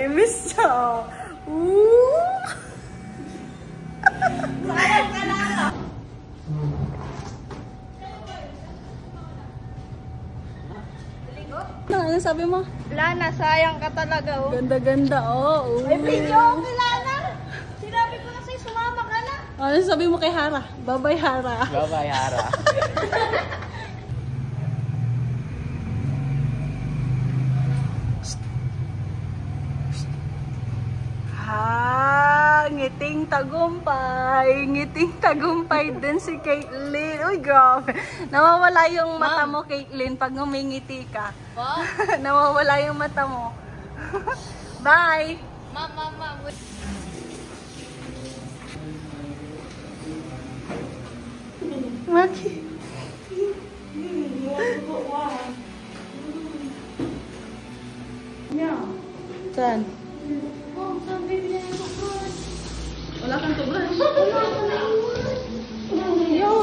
Imis siya. Ooh! Sayang ka lang. Ano sabi mo? Lana, sayang ka talaga, oh. Ganda-ganda, oh. Ay, video ako, Lana. Sinabi ko na sa'yo, sumama ka na. Ano sabi mo kay Hara? Bye-bye, Hara. Bye-bye, Hara. Ngiting tagumpay. Ngiting tagumpay din si Caitlyn. Uy, grabe. Nawawala yung mata mo, Caitlyn, pag ngumingiti ka. Ba? Nawawala yung mata mo. Bye! Mama. Maki. Saan? Wala kang tublan. Yo!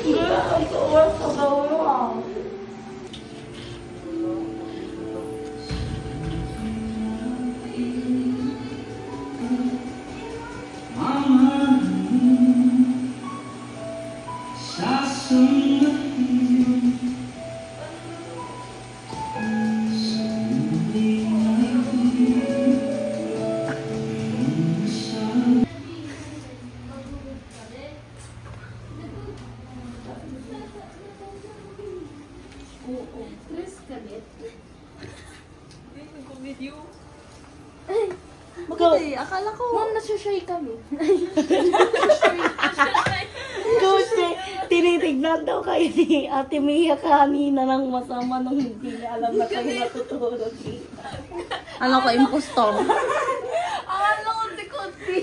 Ang tuwa sa bawang. Bakit eh? Akala ko... Ma'am, nasushay kami. Kasi tinitignan daw kayo ni Ate Mia kanina ng masama nung hindi niya alam na kayo natutulog. Ano ko, impostor? Akala ko si Kotsi.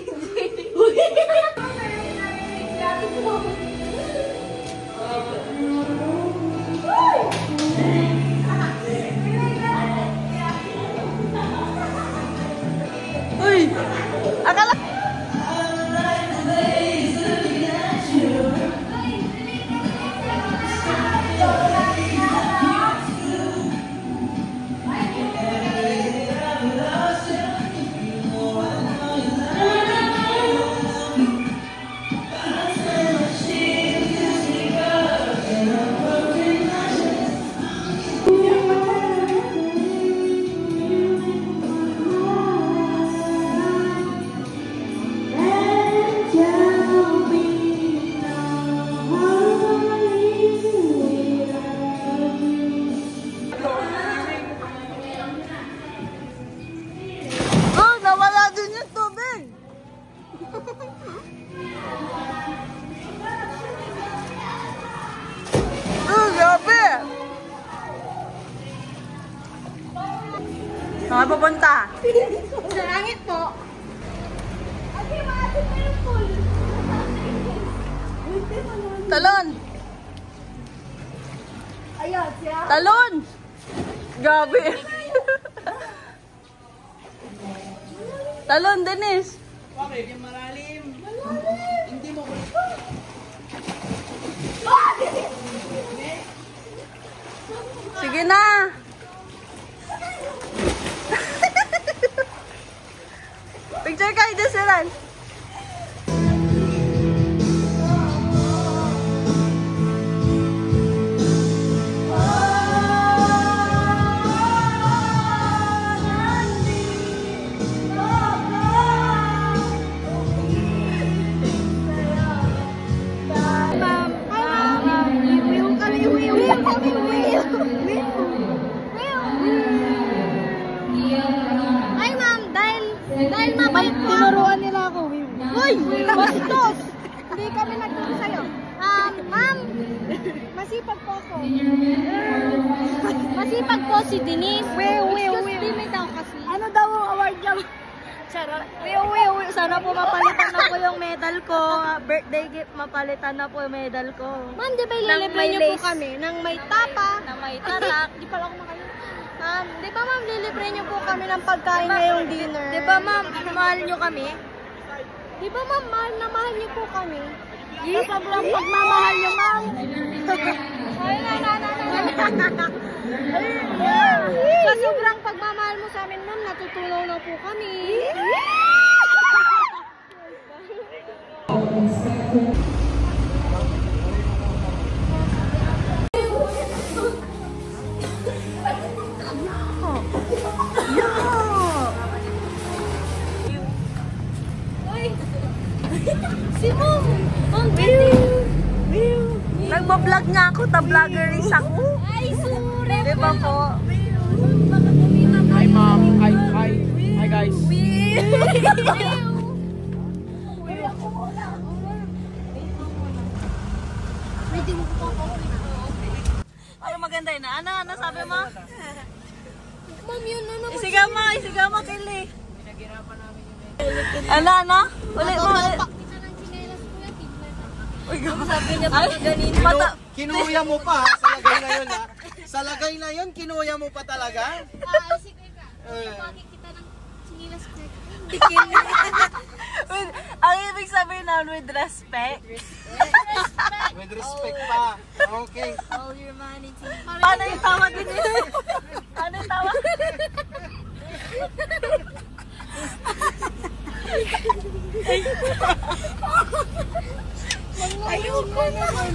Uy! Akala... Saan ka pupunta? Sa langit po. Okay, maatin na yung pool. Talon! Ayun, siya. Talon! Gabi! Talon, Dennis! Bakit? Yung malalim. Hindi mo... Sige na! Picture kayo din sila. Ay, ma'am, dahil mabait po. Tinuruan nila ako. Uy! Bastos! Hindi kami nagturo sa'yo. Ma'am, masipag po ako. Masipag po si Denise. Excuse me daw kasi. Ano daw ang award niya? Charot. Sana po mapalitan na po yung medal ko. Birthday gift, mapalitan na po yung medal ko. Ma'am, di ba ililibre niyo po kami ng may tapa? Na may tarak. Di pala ako makalim. Ma'am, di ba ma'am, lilibre niyo po kami ng pagkain ngayong dinner? Di ba ma'am, mahal nyo kami? Di ba ma'am, mahal na mahal niyo po kami? Sa sobrang pagmamahal niyo, ma'am. Sa sobrang pagmamahal mo sa amin, ma'am. Natutunaw na po kami. Si Mom! Ang Nagbablog nga ako, ta-vloggeries ako. Ay, sure! Diba po? Hi, ma'am. Hi, hi. Hi, guys. Ano maganda yun? Ano sabi mo? Ma'am, yun na naman. Isigaw mo, Kili. Ano? Ulit mo. Kita ng chinelas ko yan, tignan na. Uy, sabi niya pa ganito. Kinuya mo pa, ha? Sa lagay na yun, ha? Sa lagay na yun, kinuya mo pa talaga? Sige ka. Bakit kita ng chinelas ko yan? Ang ibig sabihin na with respect. With respect pa. Okay. All your humanity. Paano yung tawag din yun? Paano yung tawag? Ayoko naman.